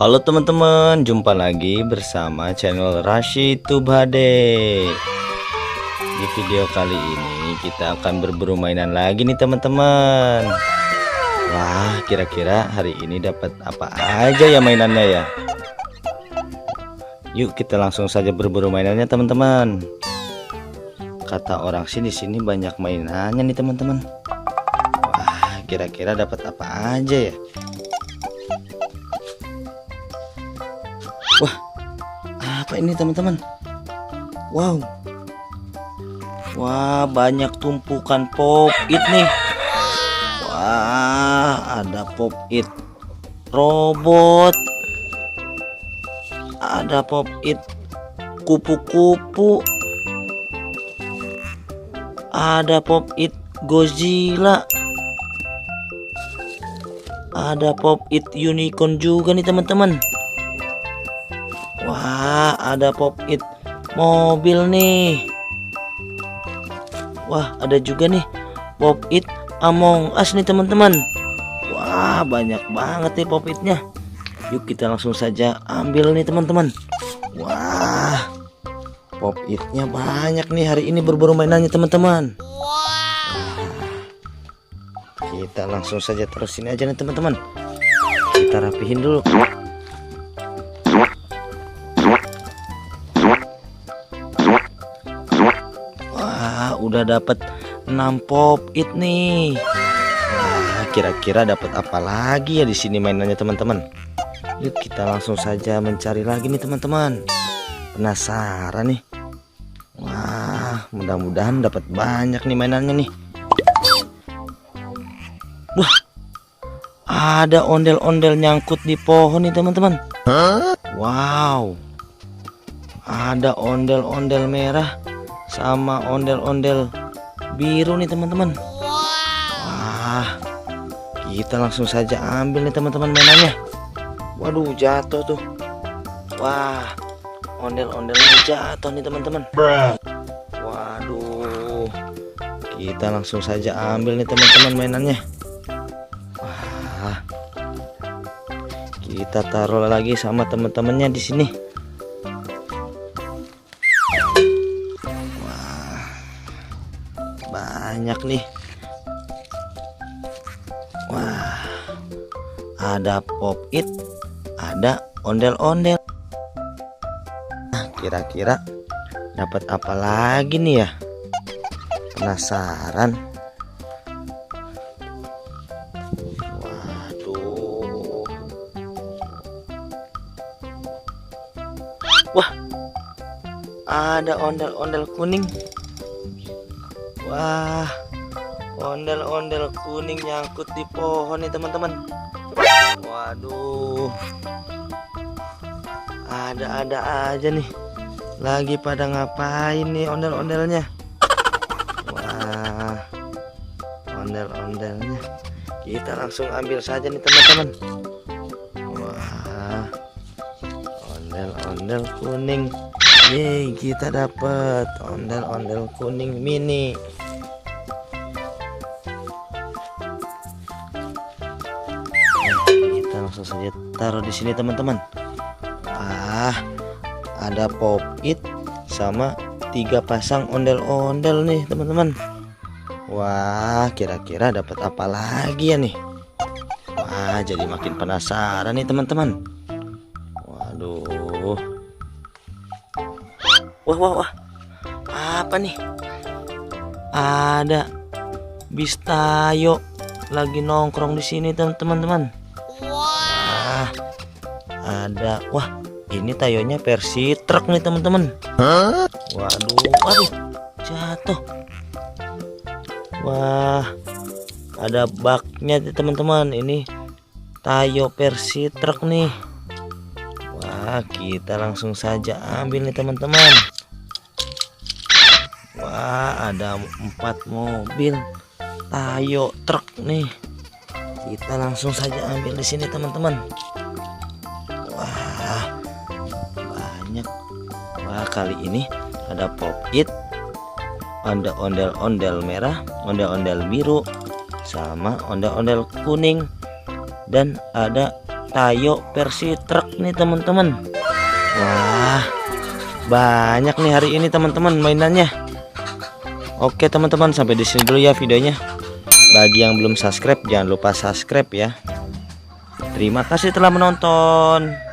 Halo teman-teman, jumpa lagi bersama channel Rashid Tubhade. Di video kali ini kita akan berburu mainan lagi nih teman-teman. Wah, kira-kira hari ini dapat apa aja ya mainannya ya? Yuk kita langsung saja berburu mainannya teman-teman. Kata orang sih di sini banyak mainannya nih teman-teman. Wah, kira-kira dapat apa aja ya? Wah, apa ini teman-teman? Wow. Wah, banyak tumpukan pop-it nih. Wah, ada pop-it robot. Ada pop-it kupu-kupu. Ada pop-it Godzilla. Ada pop-it unicorn juga nih teman-teman. Wah, ada pop-it mobil nih. Wah, ada juga nih pop-it Among Us nih teman-teman. Wah, banyak banget nih pop-itnya. Yuk kita langsung saja ambil nih teman-teman. Wah, pop-itnya banyak nih hari ini berburu mainannya teman-teman. Kita langsung saja terusin aja nih teman-teman. Kita rapihin dulu. Udah dapat 6 pop-it nih. Wah, kira-kira dapat apa lagi ya di sini mainannya teman-teman? Yuk kita langsung saja mencari lagi nih teman-teman. Penasaran nih. Wah, mudah-mudahan dapat banyak nih mainannya nih. Wah, ada ondel-ondel nyangkut di pohon nih teman-teman. Wow, ada ondel-ondel merah sama ondel-ondel biru nih teman-teman. Wah, kita langsung saja ambil nih teman-teman mainannya. Waduh, jatuh tuh. Wah, ondel-ondelnya jatuh nih teman-teman. Waduh, kita langsung saja ambil nih teman-teman mainannya. Wah, kita taruh lagi sama teman-temannya di sini. Banyak nih. Wah, ada pop-it, ada ondel-ondel. Nah, kira-kira dapat apa lagi nih ya? Penasaran. Waduh. Wah, ada ondel-ondel kuning. Wah, ondel-ondel kuning nyangkut di pohon nih teman-teman. Waduh, ada-ada aja nih. Lagi pada ngapain nih ondel-ondelnya? Wah, ondel-ondelnya kita langsung ambil saja nih teman-teman. Wah, ondel-ondel kuning. Yeay, kita dapat ondel-ondel kuning mini. Kita langsung saja taruh di sini teman-teman. Ah, ada pop-it sama 3 pasang ondel-ondel nih teman-teman. Wah, kira-kira dapat apa lagi ya nih? Wah, jadi makin penasaran nih teman-teman. Waduh. Wah, apa nih? Ada bis tayo lagi nongkrong di sini teman-teman. Wah, ada. Wah, ini tayonya versi truk nih teman-teman. Waduh, jatuh. Wah, ada baknya teman-teman. Ini tayo versi truk nih. Wah, kita langsung saja ambil nih teman-teman. Wah, ada 4 mobil tayo truk nih. Kita langsung saja ambil di sini teman-teman. Wah, banyak. Wah, kali ini ada pop-it, ada ondel-ondel merah, ondel-ondel biru, sama ondel-ondel kuning, dan ada Tayo versi truk nih teman-teman. Wah, banyak nih hari ini teman-teman mainannya. Oke teman-teman, sampai di sini dulu ya videonya. Bagi yang belum subscribe, jangan lupa subscribe ya. Terima kasih telah menonton.